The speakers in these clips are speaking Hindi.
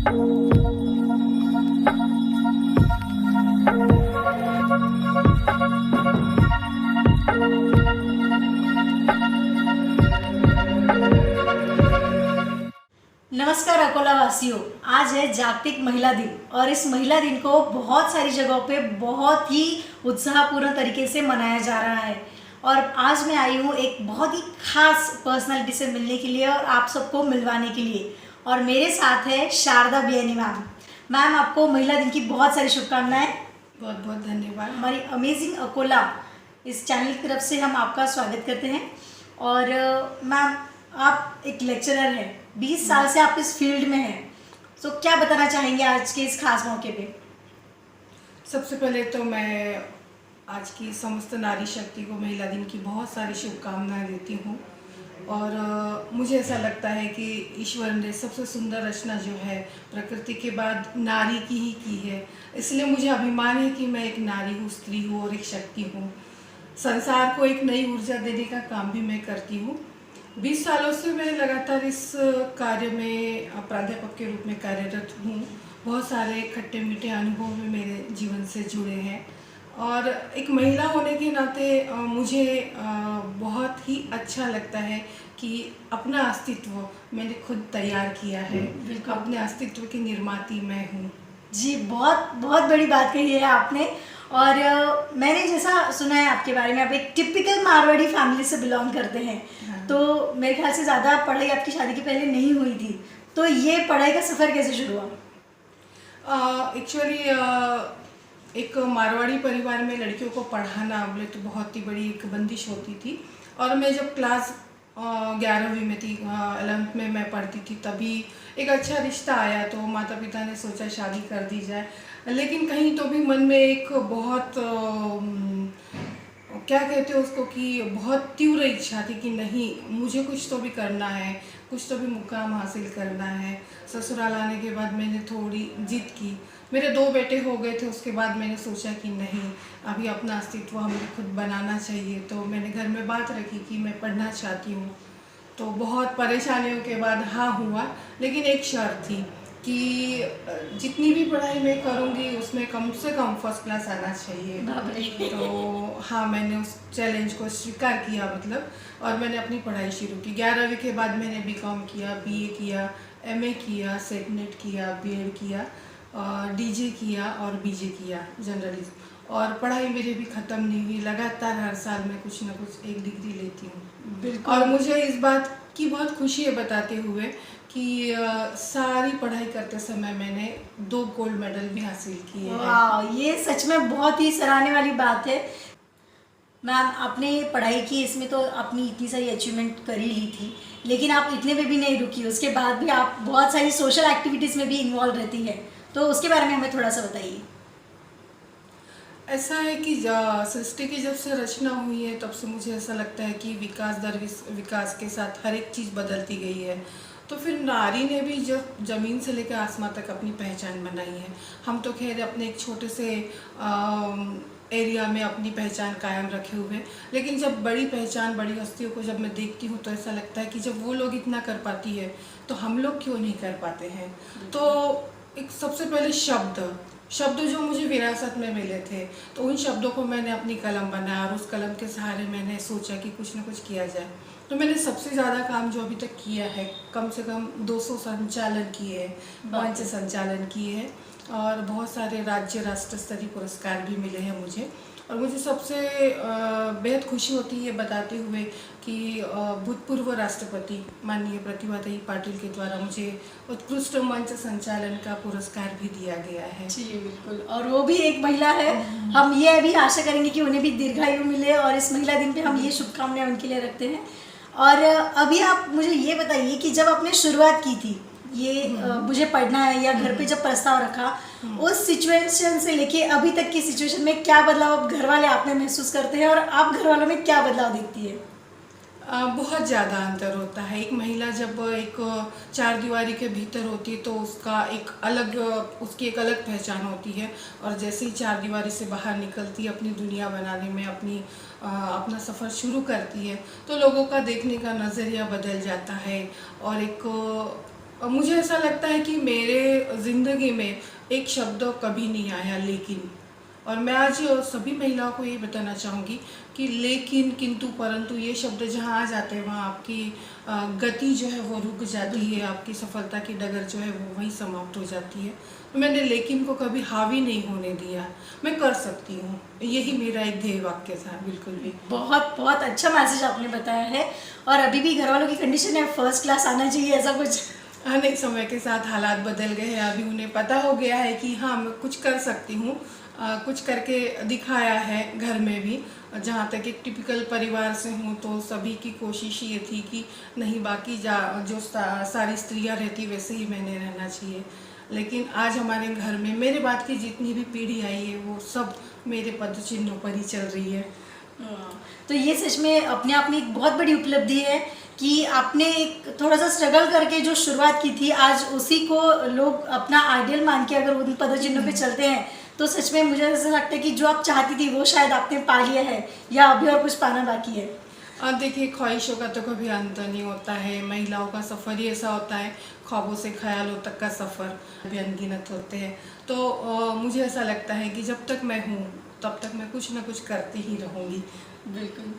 नमस्कार अकोला वासियों, आज है जागतिक महिला दिन और इस महिला दिन को बहुत सारी जगहों पे बहुत ही उत्साहपूर्ण तरीके से मनाया जा रहा है। और आज मैं आई हूँ एक बहुत ही खास पर्सनालिटी से मिलने के लिए और आप सबको मिलवाने के लिए। और मेरे साथ है शारदा बियानी मैम। मैम, आपको महिला दिन की बहुत सारी शुभकामनाएं। बहुत बहुत धन्यवाद। हमारी अमेजिंग अकोला इस चैनल की तरफ से हम आपका स्वागत करते हैं। और मैम, आप एक लेक्चरर हैं, 20 साल से आप इस फील्ड में हैं, तो क्या बताना चाहेंगे आज के इस खास मौके पे? सबसे पहले तो मैं आज की समस्त नारी शक्ति को महिला दिन की बहुत सारी शुभकामनाएं देती हूँ। और मुझे ऐसा लगता है कि ईश्वर ने सबसे सुंदर रचना जो है प्रकृति के बाद नारी की ही की है, इसलिए मुझे अभिमान है कि मैं एक नारी हूँ, स्त्री हूँ और एक शक्ति हूँ। संसार को एक नई ऊर्जा देने का काम भी मैं करती हूँ। 20 सालों से मैं लगातार इस कार्य में प्राध्यापक के रूप में कार्यरत हूँ। बहुत सारे खट्टे मीठे अनुभव में मेरे जीवन से जुड़े हैं और एक महिला होने के नाते मुझे बहुत ही अच्छा लगता है कि अपना अस्तित्व मैंने खुद तैयार किया है। अपने अस्तित्व की निर्माती मैं हूँ। जी, बहुत बहुत बड़ी बात कही है आपने। और मैंने जैसा सुना है आपके बारे में, आप एक टिपिकल मारवाड़ी फैमिली से बिलोंग करते हैं। हाँ। तो मेरे ख्याल से ज़्यादा पढ़ाई आपकी शादी के पहले नहीं हुई थी, तो ये पढ़ाई का सफ़र कैसे शुरू हुआ? एक्चुअली एक मारवाड़ी परिवार में लड़कियों को पढ़ाना बोले तो बहुत ही बड़ी एक बंदिश होती थी। और मैं जब क्लास 11वीं में थी, 11th में मैं पढ़ती थी, तभी एक अच्छा रिश्ता आया तो माता पिता ने सोचा शादी कर दी जाए। लेकिन कहीं तो भी मन में एक बहुत क्या कहते हो उसको कि बहुत तीव्र इच्छा थी कि नहीं, मुझे कुछ तो भी करना है, कुछ तो भी मुकाम हासिल करना है। ससुराल आने के बाद मैंने थोड़ी जिद की। मेरे 2 बेटे हो गए थे, उसके बाद मैंने सोचा कि नहीं, अभी अपना अस्तित्व हमें खुद बनाना चाहिए। तो मैंने घर में बात रखी कि मैं पढ़ना चाहती हूँ। तो बहुत परेशानियों के बाद हाँ हुआ, लेकिन एक शर्त थी कि जितनी भी पढ़ाई मैं करूँगी उसमें कम से कम फर्स्ट क्लास आना चाहिए। तो हाँ, मैंने उस चैलेंज को स्वीकार किया मतलब, और मैंने अपनी पढ़ाई शुरू की। 11वीं के बाद मैंने बीकॉम किया, बीए किया, एमए किया, सेट नेट किया, बीएड किया, डीजे किया और बीजे किया जर्नलिज्म। और पढ़ाई मेरी भी ख़त्म नहीं हुई, लगातार हर साल मैं कुछ ना कुछ एक डिग्री लेती हूँ। और मुझे इस बात की बहुत खुशी है बताते हुए कि सारी पढ़ाई करते समय मैंने 2 गोल्ड मेडल भी हासिल किए हैं। वाह, ये सच में बहुत ही सराहने वाली बात है। मैम, आपने पढ़ाई की, इसमें तो आपने इतनी सारी अचीवमेंट कर ही ली थी, लेकिन आप इतने में भी नहीं रुकी। उसके बाद भी आप बहुत सारी सोशल एक्टिविटीज़ में भी इन्वॉल्व रहती हैं, तो उसके बारे में हमें थोड़ा सा बताइए। ऐसा है कि सृष्टि की जब से रचना हुई है तब से मुझे ऐसा लगता है कि विकास दर विकास के साथ हर एक चीज़ बदलती गई है। तो फिर नारी ने भी जब ज़मीन से लेकर आसमान तक अपनी पहचान बनाई है। हम तो खैर अपने एक छोटे से एरिया में अपनी पहचान कायम रखे हुए, लेकिन जब बड़ी पहचान, बड़ी हस्तियों को जब मैं देखती हूँ तो ऐसा लगता है कि जब वो लोग इतना कर पाती है तो हम लोग क्यों नहीं कर पाते हैं। तो एक सबसे पहले शब्द जो मुझे विरासत में मिले थे, तो उन शब्दों को मैंने अपनी कलम बनाया और उस कलम के सहारे मैंने सोचा कि कुछ ना कुछ किया जाए। तो मैंने सबसे ज़्यादा काम जो अभी तक किया है, कम से कम 200 संचालन किए हैं, मंच संचालन किए हैं और बहुत सारे राज्य राष्ट्र स्तरीय पुरस्कार भी मिले हैं मुझे। और मुझे सबसे बेहद खुशी होती है बताते हुए कि भूतपूर्व राष्ट्रपति माननीय प्रतिभादेवी पाटिल के द्वारा मुझे उत्कृष्ट मंच संचालन का पुरस्कार भी दिया गया है। जी बिल्कुल, और वो भी एक महिला है। हम ये भी आशा करेंगे कि उन्हें भी दीर्घायु मिले और इस महिला दिन पे हम ये शुभकामनाएं उनके लिए रखते हैं। और अभी आप मुझे ये बताइए कि जब आपने शुरुआत की थी ये मुझे पढ़ना है, या घर पे जब प्रस्ताव रखा, उस सिचुएशन से लेके अभी तक की सिचुएशन में क्या बदलाव घर वाले आपने महसूस करते हैं और आप घर वालों में क्या बदलाव देखती है? बहुत ज़्यादा अंतर होता है। एक महिला जब एक 4 दीवारी के भीतर होती है तो उसकी एक अलग पहचान होती है, और जैसे ही 4 दीवारी से बाहर निकलती है, अपनी दुनिया बनाने में अपना सफ़र शुरू करती है, तो लोगों का देखने का नज़रिया बदल जाता है और एक और मुझे ऐसा लगता है कि मेरे ज़िंदगी में एक शब्द कभी नहीं आया लेकिन। और मैं आज सभी महिलाओं को ये बताना चाहूँगी कि लेकिन, किंतु, परंतु ये शब्द जहाँ आ जाते हैं वहाँ आपकी गति जो है वो रुक जाती है, आपकी सफलता की डगर जो है वो वहीं समाप्त हो जाती है। तो मैंने लेकिन को कभी हावी नहीं होने दिया, मैं कर सकती हूँ, यही मेरा एक ध्येय वाक्य था। बिल्कुल भी। बहुत बहुत अच्छा मैसेज आपने बताया है। और अभी भी घर वालों की कंडीशन है फर्स्ट क्लास आना चाहिए, ऐसा कुछ? हाँ, नहीं, समय के साथ हालात बदल गए हैं। अभी उन्हें पता हो गया है कि हाँ, मैं कुछ कर सकती हूँ। कुछ करके दिखाया है घर में भी। जहाँ तक एक टिपिकल परिवार से हूँ तो सभी की कोशिश ये थी कि नहीं, बाकी जो सारी स्त्रियाँ रहती वैसे ही मैंने रहना चाहिए। लेकिन आज हमारे घर में मेरे बाद की जितनी भी पीढ़ी आई है वो सब मेरे पद चिन्हों पर ही चल रही है। तो ये सच में अपने आप में एक बहुत बड़ी उपलब्धि है कि आपने एक थोड़ा सा स्ट्रगल करके जो शुरुआत की थी, आज उसी को लोग अपना आइडियल मान के अगर उन पदचिन्हों पे चलते हैं तो सच में मुझे ऐसा लगता है कि जो आप चाहती थी वो शायद आपने पा लिया है, या अभी और कुछ पाना बाकी है। देखिए, ख्वाहिशों का तो कभी अंत नहीं होता है। महिलाओं का सफ़र ही ऐसा होता है, ख्वाबों से ख्यालों तक का सफ़र भी अनगिनत होते हैं। तो मुझे ऐसा लगता है कि जब तक मैं हूँ तब तक मैं कुछ ना कुछ करती ही रहूँगी। बिल्कुल।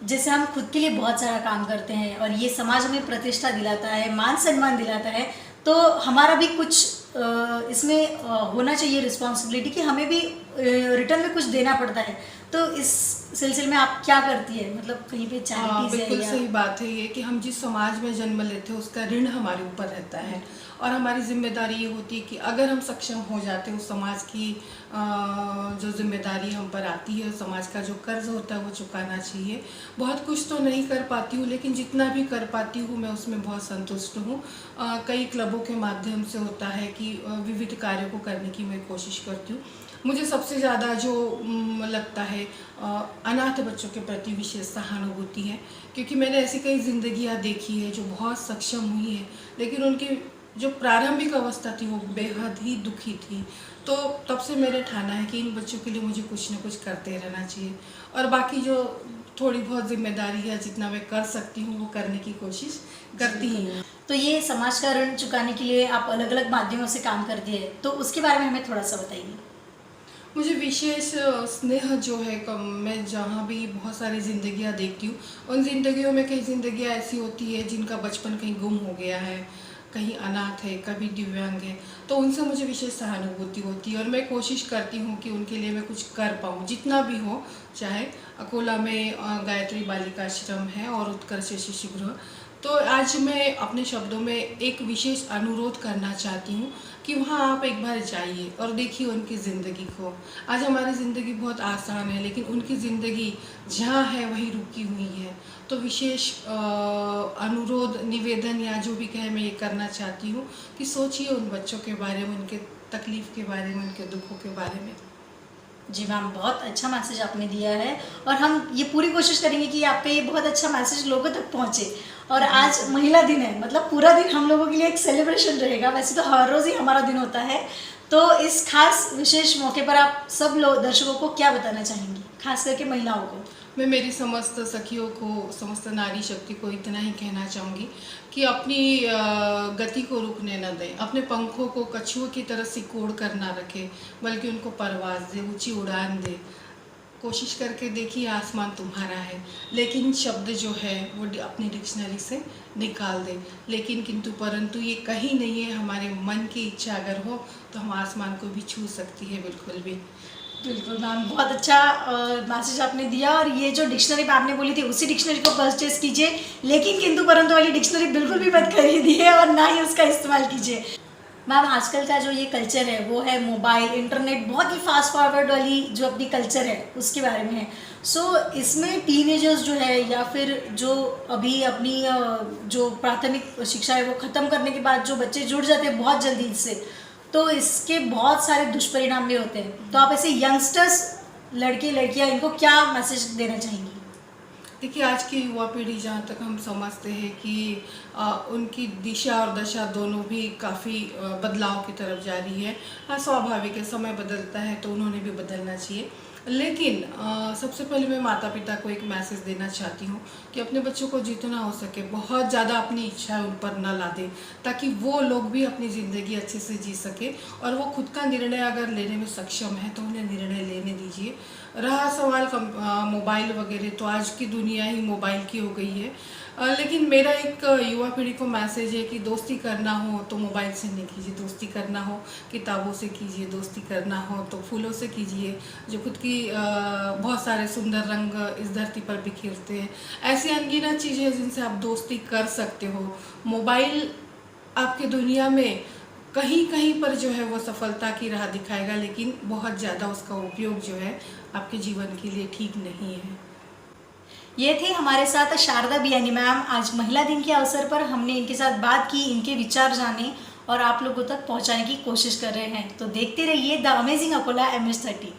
जैसे हम खुद के लिए बहुत सारा काम करते हैं और ये समाज हमें प्रतिष्ठा दिलाता है, मान सम्मान दिलाता है, तो हमारा भी कुछ इसमें होना चाहिए रिस्पॉन्सिबिलिटी कि हमें भी रिटर्न में कुछ देना पड़ता है। तो इस सिलसिले में आप क्या करती है, मतलब कहीं पे चैरिटीज है बिल्कुल या? सही बात है ये कि हम जिस समाज में जन्म लेते हैं उसका ऋण हमारे ऊपर रहता है। और हमारी जिम्मेदारी ये होती है कि अगर हम सक्षम हो जाते हैं उस समाज की जो जिम्मेदारी हम पर आती है, समाज का जो कर्ज होता है वो चुकाना चाहिए। बहुत कुछ तो नहीं कर पाती हूँ, लेकिन जितना भी कर पाती हूँ मैं उसमें बहुत संतुष्ट हूँ। कई क्लबों के माध्यम से होता है कि विविध कार्यों को करने की मैं कोशिश करती हूँ। मुझे सबसे ज़्यादा जो लगता है अनाथ बच्चों के प्रति विशेष सहानुभूति है, क्योंकि मैंने ऐसी कई ज़िंदगियाँ देखी है जो बहुत सक्षम हुई है, लेकिन उनकी जो प्रारंभिक अवस्था थी वो बेहद ही दुखी थी। तो तब से मैंने ठाना है कि इन बच्चों के लिए मुझे कुछ ना कुछ करते रहना चाहिए, और बाकी जो थोड़ी बहुत जिम्मेदारी है, जितना मैं कर सकती हूँ वो करने की कोशिश करती ही हूँ। तो ये समाज का ऋण चुकाने के लिए आप अलग अलग माध्यमों से काम करती है, तो उसके बारे में हमें थोड़ा सा बताइए। मुझे विशेष स्नेह जो है मैं जहाँ भी बहुत सारी ज़िंदगियाँ देखती हूँ, उन ज़िंदगियों में कई ज़िंदगियाँ ऐसी होती है जिनका बचपन कहीं गुम हो गया है, कहीं अनाथ है, कभी दिव्यांग है, तो उनसे मुझे विशेष सहानुभूति होती है और मैं कोशिश करती हूँ कि उनके लिए मैं कुछ कर पाऊँ, जितना भी हो। चाहे अकोला में गायत्री बालिका आश्रम है और उत्कर्ष शिशु गृह, तो आज मैं अपने शब्दों में एक विशेष अनुरोध करना चाहती हूँ कि वहाँ आप एक बार जाइए और देखिए उनकी ज़िंदगी को। आज हमारी ज़िंदगी बहुत आसान है, लेकिन उनकी ज़िंदगी जहाँ है वहीं रुकी हुई है। तो विशेष अनुरोध, निवेदन या जो भी कहे, मैं ये करना चाहती हूँ कि सोचिए उन बच्चों के बारे में, उनके तकलीफ़ के बारे में, उनके दुखों के बारे में। जी मैम, बहुत अच्छा मैसेज आपने दिया है और हम ये पूरी कोशिश करेंगे कि आपका ये बहुत अच्छा मैसेज लोगों तक पहुंचे। और आज महिला दिन है, मतलब पूरा दिन हम लोगों के लिए एक सेलिब्रेशन रहेगा। वैसे तो हर रोज़ ही हमारा दिन होता है, तो इस खास विशेष मौके पर आप सब लोग दर्शकों को क्या बताना चाहेंगी, खास करके महिलाओं को? मैं मेरी समस्त सखियों को, समस्त नारी शक्ति को इतना ही कहना चाहूँगी कि अपनी गति को रुकने न दें, अपने पंखों को कछुओं की तरह सिकोड़ कर ना रखें, बल्कि उनको परवाज़ दें, ऊंची उड़ान दें। कोशिश करके देखिए, आसमान तुम्हारा है, लेकिन शब्द जो है वो अपनी डिक्शनरी से निकाल दें। लेकिन, किंतु, परंतु ये कहीं नहीं है। हमारे मन की इच्छा अगर हो तो हम आसमान को भी छू सकती है, बिल्कुल भी। बिल्कुल मैम, बहुत अच्छा मैसेज आपने दिया। और ये जो डिक्शनरी आपने बोली थी उसी डिक्शनरी को परचेज कीजिए, लेकिन किंतु परंतु वाली डिक्शनरी बिल्कुल भी मत खरीदिए और ना ही उसका इस्तेमाल कीजिए। मैम, आजकल का जो ये कल्चर है वो है मोबाइल, इंटरनेट, बहुत ही फास्ट फॉरवर्ड वाली जो अपनी कल्चर है उसके बारे में है। इसमें टीनेजर्स जो है या फिर जो अभी अपनी जो प्राथमिक शिक्षा है वो ख़त्म करने के बाद जो बच्चे जुड़ जाते हैं बहुत जल्दी इससे, तो इसके बहुत सारे दुष्परिणाम भी होते हैं। तो आप ऐसे यंगस्टर्स, लड़के लड़कियां, इनको क्या मैसेज देना चाहेंगी? देखिए, आज की युवा पीढ़ी, जहाँ तक हम समझते हैं कि उनकी दिशा और दशा दोनों भी काफ़ी बदलाव की तरफ जा रही है। हाँ, स्वाभाविक है, समय बदलता है तो उन्होंने भी बदलना चाहिए। लेकिन सबसे पहले मैं माता पिता को एक मैसेज देना चाहती हूँ कि अपने बच्चों को जितना हो सके बहुत ज़्यादा अपनी इच्छाएं उन पर न ला दें, ताकि वो लोग भी अपनी ज़िंदगी अच्छे से जी सके और वो खुद का निर्णय अगर लेने में सक्षम है तो उन्हें निर्णय लेने दीजिए। रहा सवाल मोबाइल वगैरह, तो आज की दुनिया ही मोबाइल की हो गई है। लेकिन मेरा एक युवा पीढ़ी को मैसेज है कि दोस्ती करना हो तो मोबाइल से नहीं कीजिए, दोस्ती करना हो किताबों से कीजिए, दोस्ती करना हो तो फूलों से कीजिए जो खुद की बहुत सारे सुंदर रंग इस धरती पर बिखेरते हैं। ऐसी अनगिनत चीज़ें जिनसे आप दोस्ती कर सकते हो। मोबाइल आपके दुनिया में कहीं कहीं पर जो है वो सफलता की राह दिखाएगा, लेकिन बहुत ज़्यादा उसका उपयोग जो है आपके जीवन के लिए ठीक नहीं है। ये थे हमारे साथ शारदा बियानी मैम। आज महिला दिन के अवसर पर हमने इनके साथ बात की, इनके विचार जाने और आप लोगों तक पहुंचाने की कोशिश कर रहे हैं। तो देखते रहिए द अमेजिंग अपोला MS30।